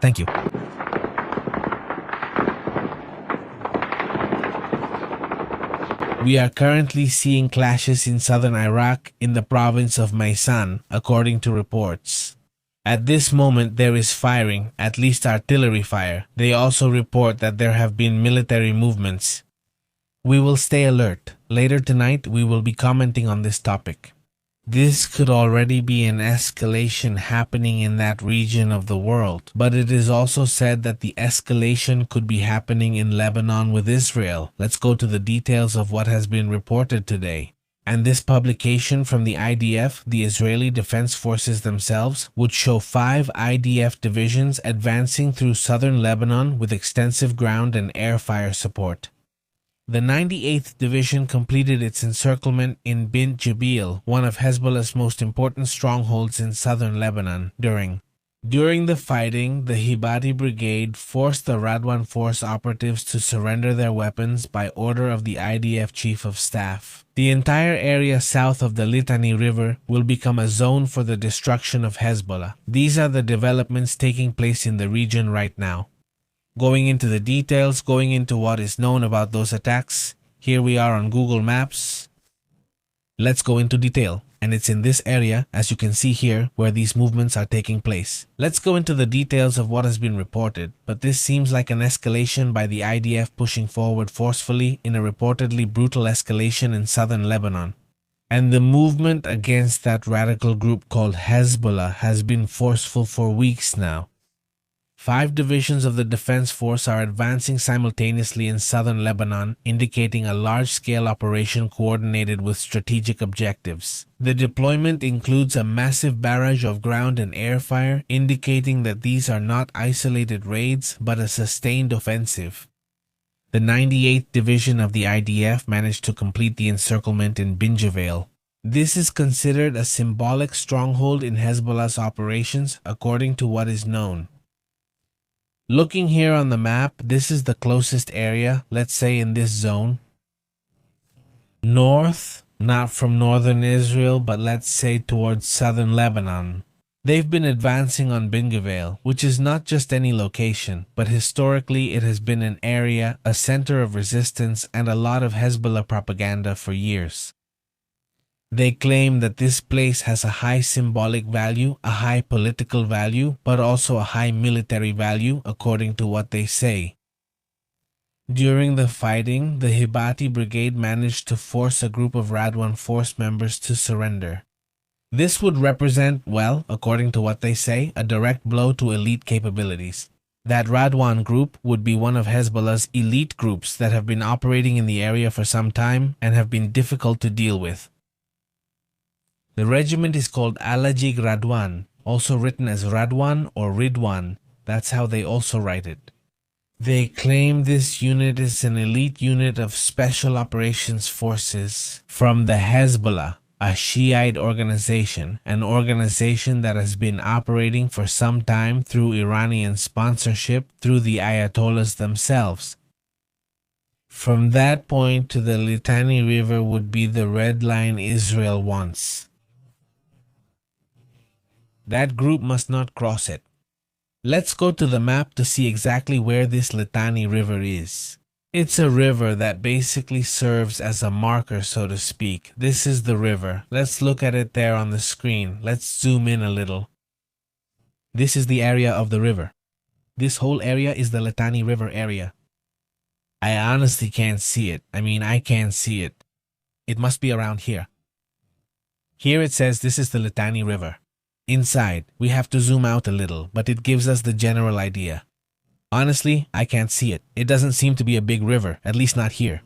Thank you. We are currently seeing clashes in southern Iraq in the province of Maysan, according to reports. At this moment there is firing, at least artillery fire. They also report that there have been military movements. We will stay alert. Later tonight we will be commenting on this topic. This could already be an escalation happening in that region of the world, but it is also said that the escalation could be happening in Lebanon with Israel. Let's go to the details of what has been reported today. And this publication from the IDF, the Israeli Defense Forces themselves, would show 5 IDF divisions advancing through southern Lebanon with extensive ground and air fire support. The 98th Division completed its encirclement in Bint Jbeil, one of Hezbollah's most important strongholds in southern Lebanon, during the fighting. The Hibati Brigade forced the Radwan Force operatives to surrender their weapons by order of the IDF Chief of Staff. The entire area south of the Litani River will become a zone for the destruction of Hezbollah. These are the developments taking place in the region right now. Going into the details, going into what is known about those attacks, here we are on Google Maps. Let's go into detail, and it's in this area, as you can see here, where these movements are taking place. Let's go into the details of what has been reported, but this seems like an escalation by the IDF pushing forward forcefully in a reportedly brutal escalation in southern Lebanon. And the movement against that radical group called Hezbollah has been forceful for weeks now. 5 divisions of the defense force are advancing simultaneously in southern Lebanon, indicating a large-scale operation coordinated with strategic objectives. The deployment includes a massive barrage of ground and air fire, indicating that these are not isolated raids, but a sustained offensive. The 98th Division of the IDF managed to complete the encirclement in Bint Jbeil. This is considered a symbolic stronghold in Hezbollah's operations, according to what is known. Looking here on the map, this is the closest area, let's say in this zone. North, not from northern Israel, but let's say towards southern Lebanon. They've been advancing on Bint Jbeil, which is not just any location, but historically it has been an area, a center of resistance, and a lot of Hezbollah propaganda for years. They claim that this place has a high symbolic value, a high political value, but also a high military value, according to what they say. During the fighting, the Hibati Brigade managed to force a group of Radwan Force members to surrender. This would represent, well, according to what they say, a direct blow to elite capabilities. That Radwan group would be one of Hezbollah's elite groups that have been operating in the area for some time and have been difficult to deal with. The regiment is called Alajig Radwan, also written as Radwan or Ridwan. That's how they also write it. They claim this unit is an elite unit of Special Operations Forces from the Hezbollah, a Shiite organization, an organization that has been operating for some time through Iranian sponsorship through the Ayatollahs themselves. From that point to the Litani River would be the red line Israel wants. That group must not cross it. Let's go to the map to see exactly where this Litani River is. It's a river that basically serves as a marker, so to speak. This is the river. Let's look at it there on the screen. Let's zoom in a little. This is the area of the river. This whole area is the Litani River area. I honestly can't see it. I can't see it. It must be around here. Here it says this is the Litani River. Inside, we have to zoom out a little, but it gives us the general idea. Honestly, I can't see it. It doesn't seem to be a big river, at least not here.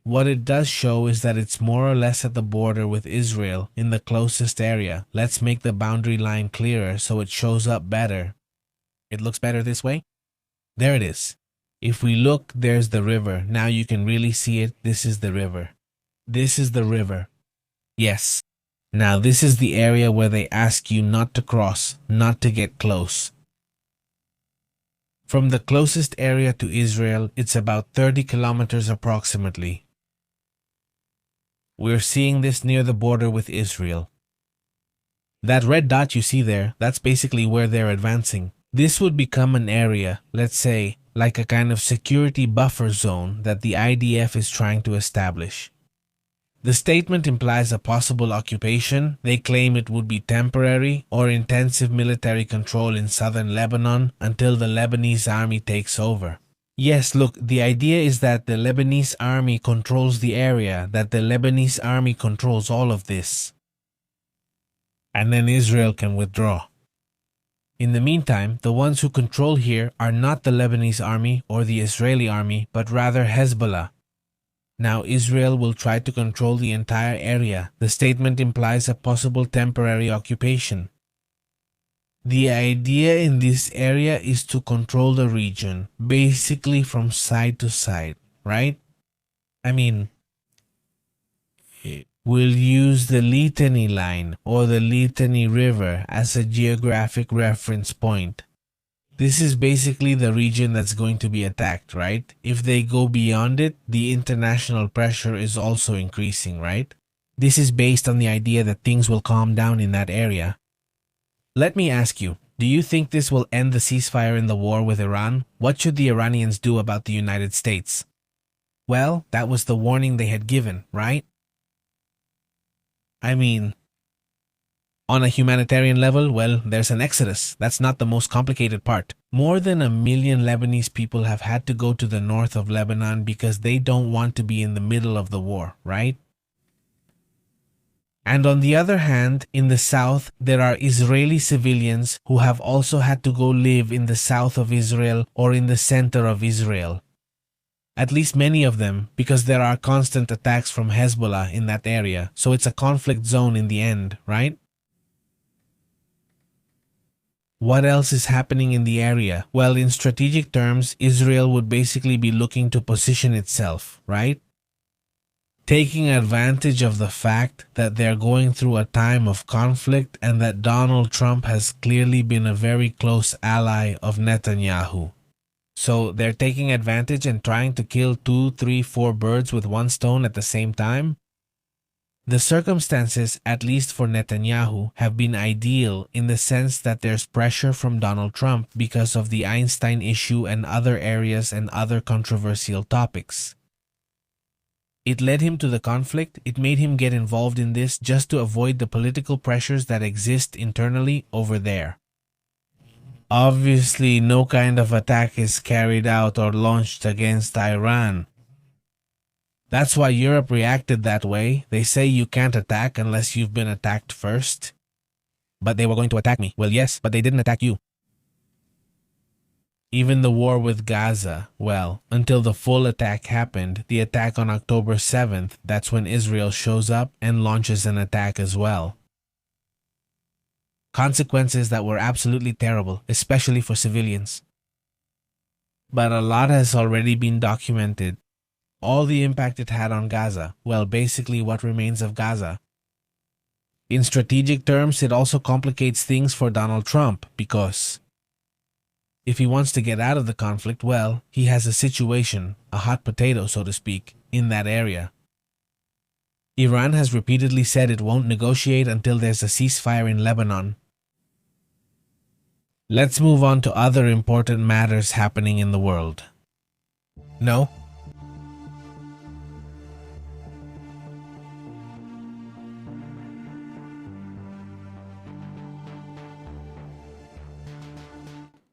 What it does show is that it's more or less at the border with Israel, in the closest area. Let's make the boundary line clearer so it shows up better. It looks better this way? There it is. If we look, there's the river. Now you can really see it. This is the river. This is the river. Yes. Now this is the area where they ask you not to cross, not to get close. From the closest area to Israel, it's about 30 kilometers approximately. We're seeing this near the border with Israel. That red dot you see there, that's basically where they're advancing. This would become an area, let's say, like a kind of security buffer zone that the IDF is trying to establish. The statement implies a possible occupation. They claim it would be temporary or intensive military control in southern Lebanon until the Lebanese army takes over. Yes, look, the idea is that the Lebanese army controls the area, that the Lebanese army controls all of this. And then Israel can withdraw. In the meantime, the ones who control here are not the Lebanese army or the Israeli army, but rather Hezbollah. Now Israel will try to control the entire area. The statement implies a possible temporary occupation. The idea in this area is to control the region, basically from side to side, right? I mean, we'll use the Litani line or the Litani River as a geographic reference point. This is basically the region that's going to be attacked, right? If they go beyond it, the international pressure is also increasing, right? This is based on the idea that things will calm down in that area. Let me ask you, do you think this will end the ceasefire in the war with Iran? What should the Iranians do about the United States? Well, that was the warning they had given, right? I mean, on a humanitarian level, well, there's an exodus. That's not the most complicated part. More than 1 million Lebanese people have had to go to the north of Lebanon because they don't want to be in the middle of the war, right? And on the other hand, in the south, there are Israeli civilians who have also had to go live in the south of Israel or in the center of Israel. At least many of them, because there are constant attacks from Hezbollah in that area, so it's a conflict zone in the end, right? What else is happening in the area? Well, in strategic terms, Israel would basically be looking to position itself, right? Taking advantage of the fact that they're going through a time of conflict and that Donald Trump has clearly been a very close ally of Netanyahu. So they're taking advantage and trying to kill 2, 3, 4 birds with one stone at the same time. The circumstances, at least for Netanyahu, have been ideal in the sense that there's pressure from Donald Trump because of the Einstein issue and other areas and other controversial topics. It led him to the conflict. It made him get involved in this just to avoid the political pressures that exist internally over there. Obviously, no kind of attack is carried out or launched against Iran. That's why Europe reacted that way. They say you can't attack unless you've been attacked first. But they were going to attack me. Well, yes, but they didn't attack you. Even the war with Gaza, well, until the full attack happened, the attack on October 7th, that's when Israel shows up and launches an attack as well. Consequences that were absolutely terrible, especially for civilians. But a lot has already been documented. All the impact it had on Gaza, well, basically what remains of Gaza. In strategic terms, it also complicates things for Donald Trump because if he wants to get out of the conflict, well, he has a situation, a hot potato, so to speak, in that area. Iran has repeatedly said it won't negotiate until there's a ceasefire in Lebanon. Let's move on to other important matters happening in the world. No?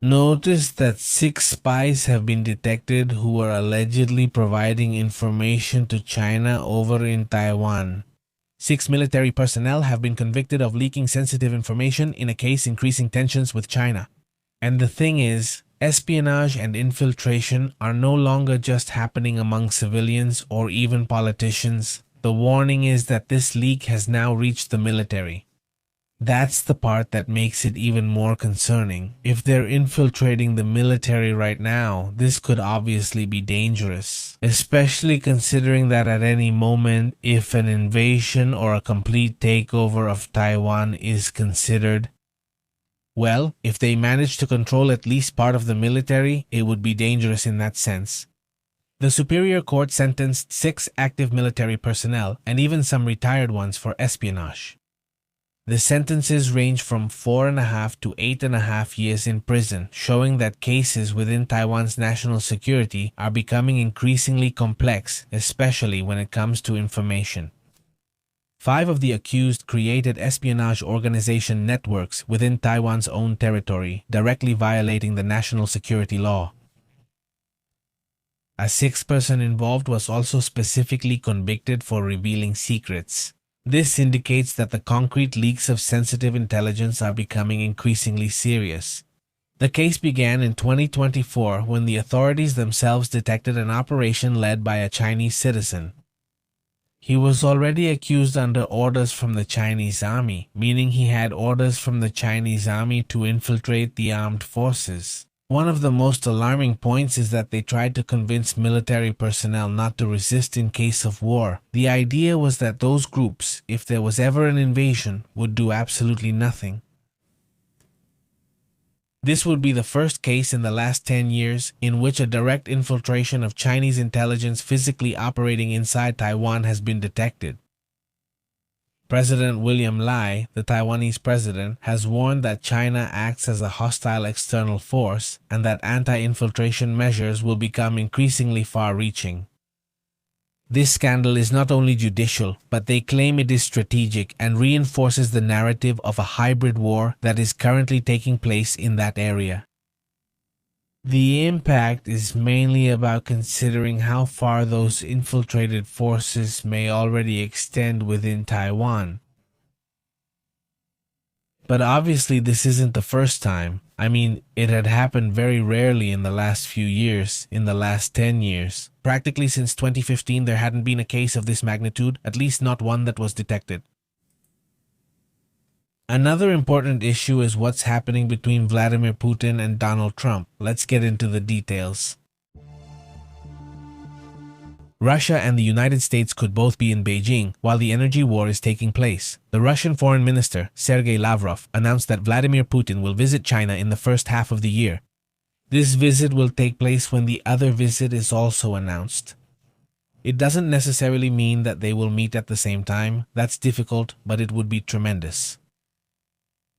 Notice that 6 spies have been detected who were allegedly providing information to China over in Taiwan. 6 military personnel have been convicted of leaking sensitive information in a case increasing tensions with China. And the thing is, espionage and infiltration are no longer just happening among civilians or even politicians. The warning is that this leak has now reached the military. That's the part that makes it even more concerning. If they're infiltrating the military right now, this could obviously be dangerous, especially considering that at any moment, if an invasion or a complete takeover of Taiwan is considered, well, if they manage to control at least part of the military, it would be dangerous in that sense. The Superior Court sentenced 6 active military personnel and even some retired ones for espionage. The sentences range from 4.5 to 8.5 years in prison, showing that cases within Taiwan's national security are becoming increasingly complex, especially when it comes to information. 5 of the accused created espionage organization networks within Taiwan's own territory, directly violating the national security law. A 6th person involved was also specifically convicted for revealing secrets. This indicates that the concrete leaks of sensitive intelligence are becoming increasingly serious. The case began in 2024 when the authorities themselves detected an operation led by a Chinese citizen. He was already accused under orders from the Chinese army, meaning he had orders from the Chinese army to infiltrate the armed forces. One of the most alarming points is that they tried to convince military personnel not to resist in case of war. The idea was that those groups, if there was ever an invasion, would do absolutely nothing. This would be the first case in the last 10 years in which a direct infiltration of Chinese intelligence physically operating inside Taiwan has been detected. President William Lai, the Taiwanese president, has warned that China acts as a hostile external force and that anti-infiltration measures will become increasingly far-reaching. This scandal is not only judicial, but they claim it is strategic and reinforces the narrative of a hybrid war that is currently taking place in that area. The impact is mainly about considering how far those infiltrated forces may already extend within Taiwan. But obviously this isn't the first time. I mean, it had happened very rarely in the last few years, in the last 10 years. Practically since 2015 there hadn't been a case of this magnitude, at least not one that was detected. Another important issue is what's happening between Vladimir Putin and Donald Trump. Let's get into the details. Russia and the United States could both be in Beijing while the energy war is taking place. The Russian Foreign Minister, Sergei Lavrov, announced that Vladimir Putin will visit China in the first half of the year. This visit will take place when the other visit is also announced. It doesn't necessarily mean that they will meet at the same time. That's difficult, but it would be tremendous.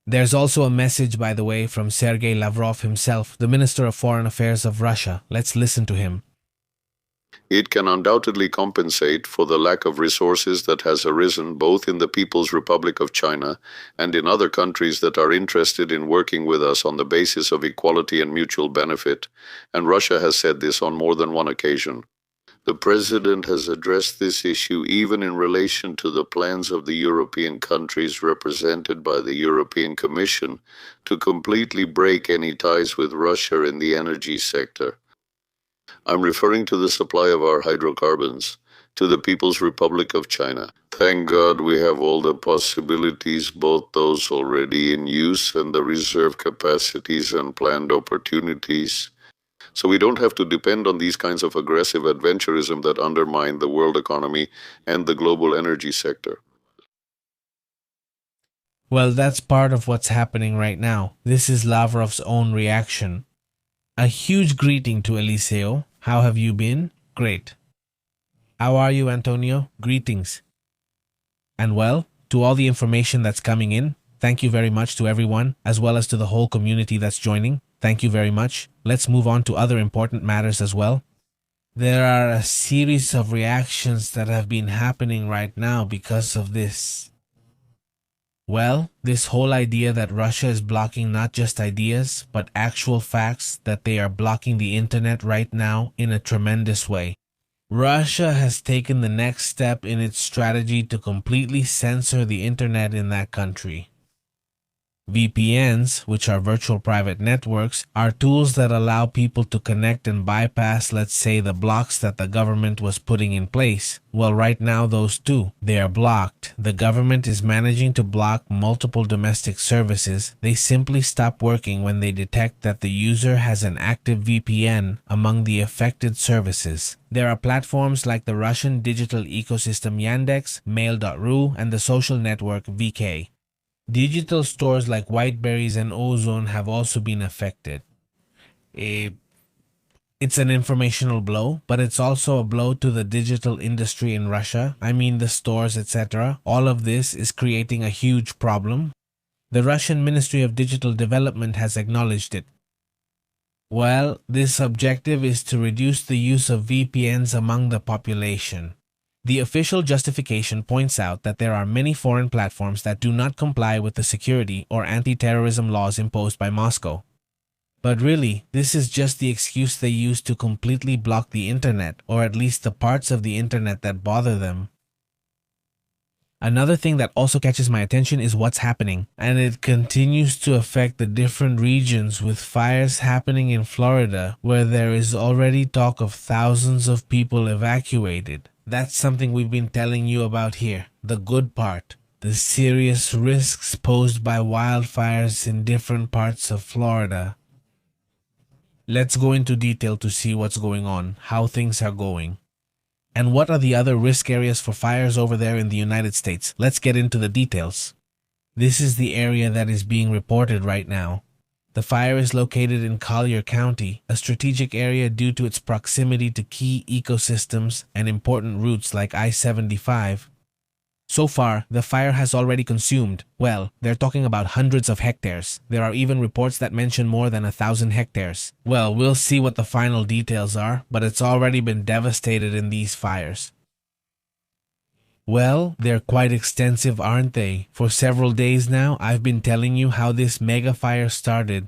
There's also a message, by the way, from Sergei Lavrov himself, the Minister of Foreign Affairs of Russia. Let's listen to him. It can undoubtedly compensate for the lack of resources that has arisen both in the People's Republic of China and in other countries that are interested in working with us on the basis of equality and mutual benefit, and Russia has said this on more than one occasion. The President has addressed this issue even in relation to the plans of the European countries represented by the European Commission to completely break any ties with Russia in the energy sector. I'm referring to the supply of our hydrocarbons to the People's Republic of China. Thank God we have all the possibilities, both those already in use and the reserve capacities and planned opportunities. So we don't have to depend on these kinds of aggressive adventurism that undermine the world economy and the global energy sector. Well, that's part of what's happening right now. This is Lavrov's own reaction. A huge greeting to Eliseo. How have you been? Great. How are you, Antonio? Greetings. And well, to all the information that's coming in, thank you very much to everyone, as well as to the whole community that's joining. Thank you very much. Let's move on to other important matters as well. There are a series of reactions that have been happening right now because of this. Well, this whole idea that Russia is blocking not just ideas, but actual facts, that they are blocking the internet right now in a tremendous way. Russia has taken the next step in its strategy to completely censor the internet in that country. VPNs, which are virtual private networks, are tools that allow people to connect and bypass, let's say, the blocks that the government was putting in place. Well, right now those two, they are blocked. The government is managing to block multiple domestic services. They simply stop working when they detect that the user has an active VPN among the affected services. There are platforms like the Russian digital ecosystem Yandex, Mail.ru, and the social network VK. Digital stores like Whiteberries and Ozone have also been affected. It's an informational blow, but it's also a blow to the digital industry in Russia. I mean the stores, etc. All of this is creating a huge problem. The Russian Ministry of Digital Development has acknowledged it. Well, this objective is to reduce the use of VPNs among the population. The official justification points out that there are many foreign platforms that do not comply with the security or anti-terrorism laws imposed by Moscow. But really, this is just the excuse they use to completely block the internet, or at least the parts of the internet that bother them. Another thing that also catches my attention is what's happening, and it continues to affect the different regions, with fires happening in Florida, where there is already talk of thousands of people evacuated. That's something we've been telling you about here, the good part. The serious risks posed by wildfires in different parts of Florida. Let's go into detail to see what's going on, how things are going. And what are the other risk areas for fires over there in the United States? Let's get into the details. This is the area that is being reported right now. The fire is located in Collier County, a strategic area due to its proximity to key ecosystems and important routes like I-75. So far, the fire has already consumed, well, they're talking about hundreds of hectares. There are even reports that mention more than 1,000 hectares. Well, we'll see what the final details are, but it's already been devastated in these fires. Well, they're quite extensive, aren't they? For several days now, I've been telling you how this mega fire started.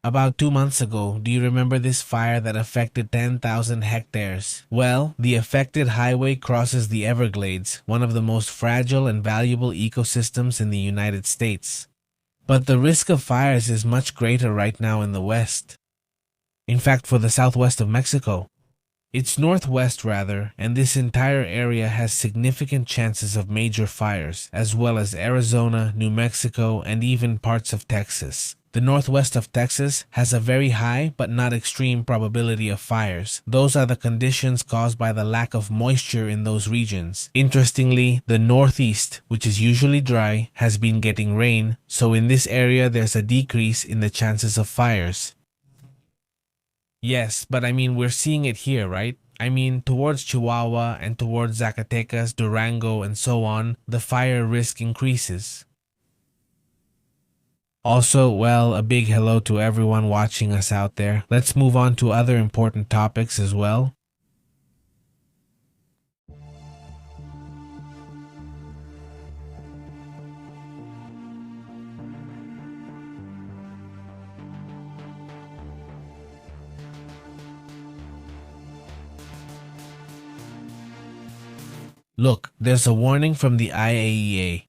About 2 months ago, do you remember this fire that affected 10,000 hectares? Well, the affected highway crosses the Everglades, one of the most fragile and valuable ecosystems in the United States. But the risk of fires is much greater right now in the west. In fact, for the southwest of Mexico. It's northwest rather, and this entire area has significant chances of major fires, as well as Arizona, New Mexico, and even parts of Texas. The northwest of Texas has a very high but not extreme probability of fires. Those are the conditions caused by the lack of moisture in those regions. Interestingly, the northeast, which is usually dry, has been getting rain, so in this area there's a decrease in the chances of fires. Yes, but I mean we're seeing it here, right? I mean towards Chihuahua and towards Zacatecas, Durango, and so on, the fire risk increases. Also, well, a big hello to everyone watching us out there. Let's move on to other important topics as well. Look, there's a warning from the IAEA.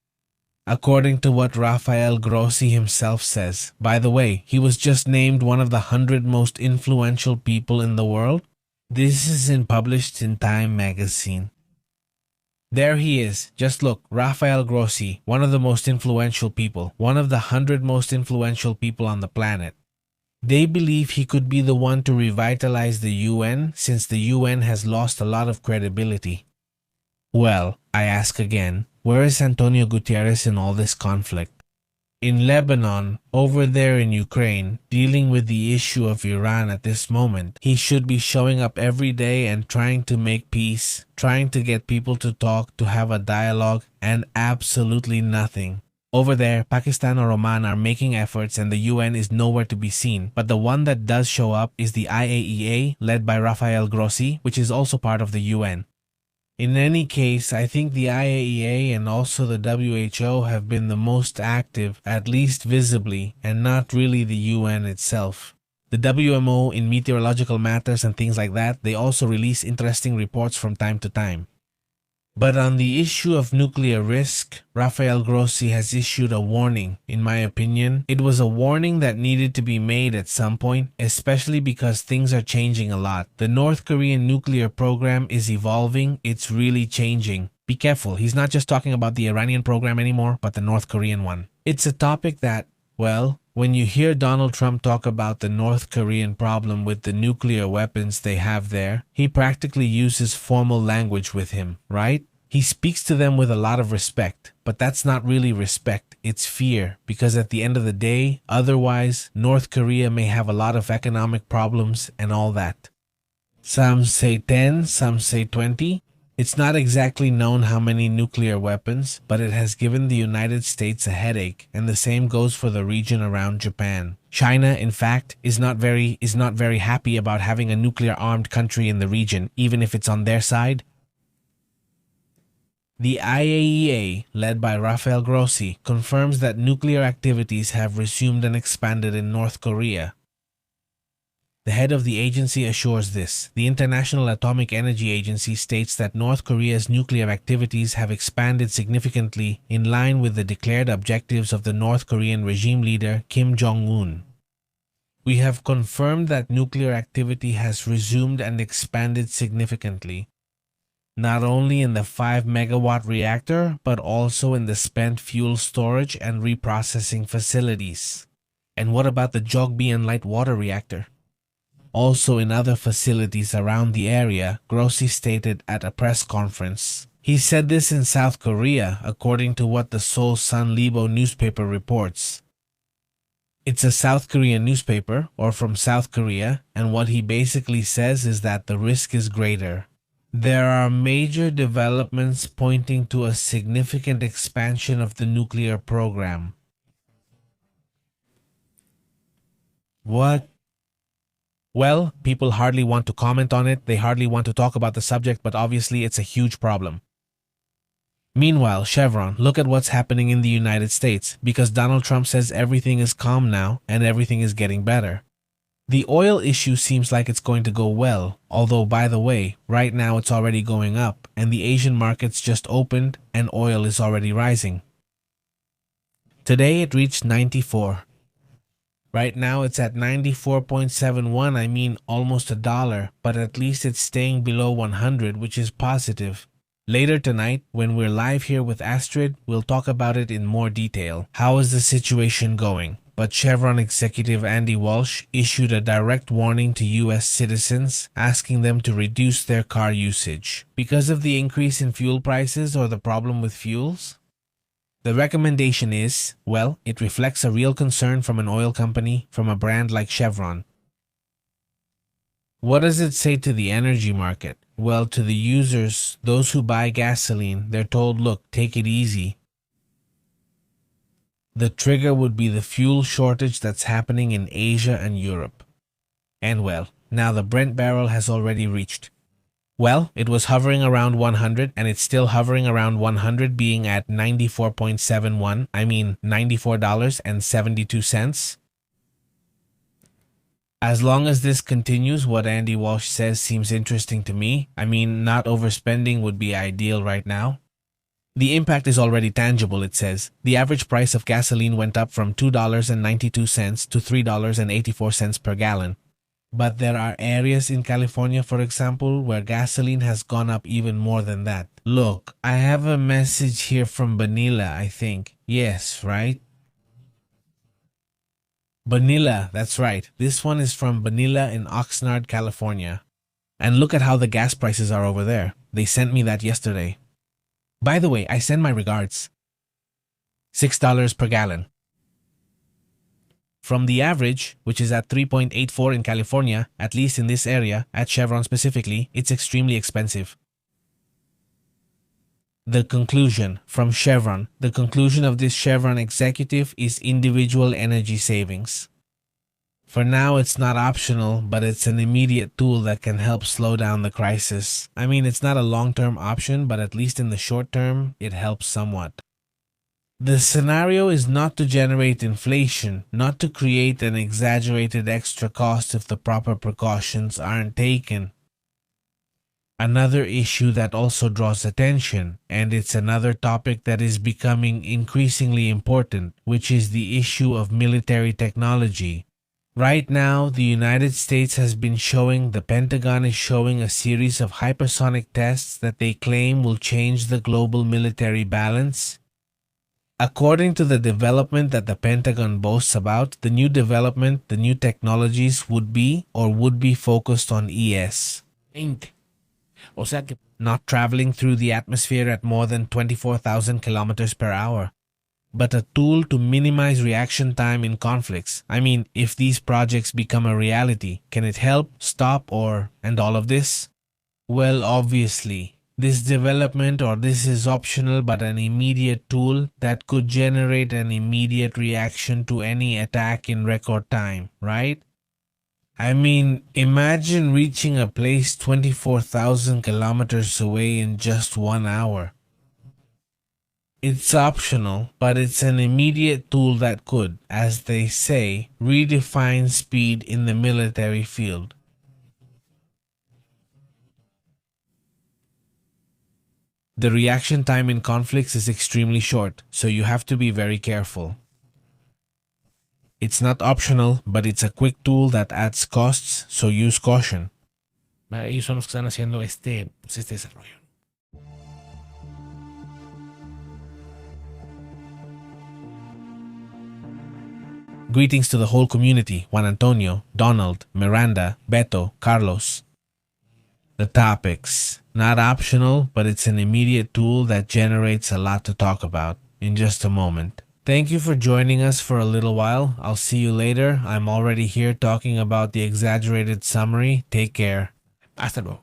According to what Rafael Grossi himself says. By the way, he was just named one of the 100 most influential people in the world. This is published in Time magazine. There he is. Just look, Rafael Grossi, one of the most influential people, one of the 100 most influential people on the planet. They believe he could be the one to revitalize the UN, since the UN has lost a lot of credibility. Well, I ask again, where is Antonio Guterres in all this conflict? In Lebanon, over there in Ukraine, dealing with the issue of Iran at this moment, he should be showing up every day and trying to make peace, trying to get people to talk, to have a dialogue, and absolutely nothing. Over there, Pakistan or Oman are making efforts and the UN is nowhere to be seen, but the one that does show up is the IAEA, led by Rafael Grossi, which is also part of the UN. In any case, I think the IAEA and also the WHO have been the most active, at least visibly, and not really the UN itself. The WMO in meteorological matters and things like that, they also release interesting reports from time to time. But on the issue of nuclear risk, Rafael Grossi has issued a warning. In my opinion, it was a warning that needed to be made at some point, especially because things are changing a lot. The North Korean nuclear program is evolving, it's really changing. Be careful, he's not just talking about the Iranian program anymore, but the North Korean one. It's a topic that, well, when you hear Donald Trump talk about the North Korean problem with the nuclear weapons they have there, he practically uses formal language with him, right? He speaks to them with a lot of respect, but that's not really respect, it's fear, because at the end of the day, otherwise, North Korea may have a lot of economic problems and all that. Some say 10, some say 20. It's not exactly known how many nuclear weapons, but it has given the United States a headache, and the same goes for the region around Japan. China, in fact, is not very happy about having a nuclear-armed country in the region, even if it's on their side. The IAEA, led by Rafael Grossi, confirms that nuclear activities have resumed and expanded in North Korea. The head of the agency assures this. The International Atomic Energy Agency states that North Korea's nuclear activities have expanded significantly in line with the declared objectives of the North Korean regime leader Kim Jong-un. We have confirmed that nuclear activity has resumed and expanded significantly, not only in the 5-megawatt reactor, but also in the spent fuel storage and reprocessing facilities. And what about the Jogbean light water reactor? Also in other facilities around the area, Grossi stated at a press conference. He said this in South Korea, according to what the Seoul Sun Libo newspaper reports. It's a South Korean newspaper, or from South Korea, and what he basically says is that the risk is greater. There are major developments pointing to a significant expansion of the nuclear program. What? Well, people hardly want to comment on it, they hardly want to talk about the subject, but obviously it's a huge problem. Meanwhile, Chevron, look at what's happening in the United States, because Donald Trump says everything is calm now and everything is getting better. The oil issue seems like it's going to go well, although by the way, right now it's already going up, and the Asian markets just opened and oil is already rising. Today it reached 94. Right now it's at 94.71, I mean almost $1, but at least it's staying below 100, which is positive. Later tonight, when we're live here with Astrid, we'll talk about it in more detail. How is the situation going? But Chevron executive Andy Walsh issued a direct warning to U.S. citizens, asking them to reduce their car usage. Because of the increase in fuel prices or the problem with fuels? The recommendation is, well, it reflects a real concern from an oil company, from a brand like Chevron. What does it say to the energy market? Well, to the users, those who buy gasoline, they're told, look, take it easy. The trigger would be the fuel shortage that's happening in Asia and Europe. And well, now the Brent barrel has already reached. Well, it was hovering around 100 and it's still hovering around 100, being at 94.71, I mean $94.72. As long as this continues, what Andy Walsh says seems interesting to me. I mean, not overspending would be ideal right now. The impact is already tangible, it says. The average price of gasoline went up from $2.92 to $3.84 per gallon. But there are areas in California, for example, where gasoline has gone up even more than that. Look, I have a message here from Vanilla, I think. Yes, right? Vanilla, that's right. This one is from Vanilla in Oxnard, California. And look at how the gas prices are over there. They sent me that yesterday. By the way, I send my regards. $6 per gallon. From the average, which is at 3.84 in California, at least in this area, at Chevron specifically, it's extremely expensive. The conclusion from Chevron. The conclusion of this Chevron executive is individual energy savings. For now, it's not optional, but it's an immediate tool that can help slow down the crisis. I mean, it's not a long-term option, but at least in the short term, it helps somewhat. The scenario is not to generate inflation, not to create an exaggerated extra cost if the proper precautions aren't taken. Another issue that also draws attention, and it's another topic that is becoming increasingly important, which is the issue of military technology. Right now, the United States has been showing, the Pentagon is showing a series of hypersonic tests that they claim will change the global military balance. According to the development that the Pentagon boasts about, the new development, the new technologies would be focused on O sea que not traveling through the atmosphere at more than 24,000 kilometers per hour, but a tool to minimize reaction time in conflicts. I mean, if these projects become a reality, can it help, stop, or end all of this? Well, obviously, this development or this is optional but an immediate tool that could generate an immediate reaction to any attack in record time, right? I mean, imagine reaching a place 24,000 kilometers away in just 1 hour. It's optional, but it's an immediate tool that could, as they say, redefine speed in the military field. The reaction time in conflicts is extremely short, so you have to be very careful. It's not optional, but it's a quick tool that adds costs, so use caution. Ellos son los que están haciendo este desarrollo. Greetings to the whole community, Juan Antonio, Donald, Miranda, Beto, Carlos. The topics. Not optional, but it's an immediate tool that generates a lot to talk about. In just a moment. Thank you for joining us for a little while. I'll see you later. I'm already here talking about the exaggerated summary. Take care. Hasta luego.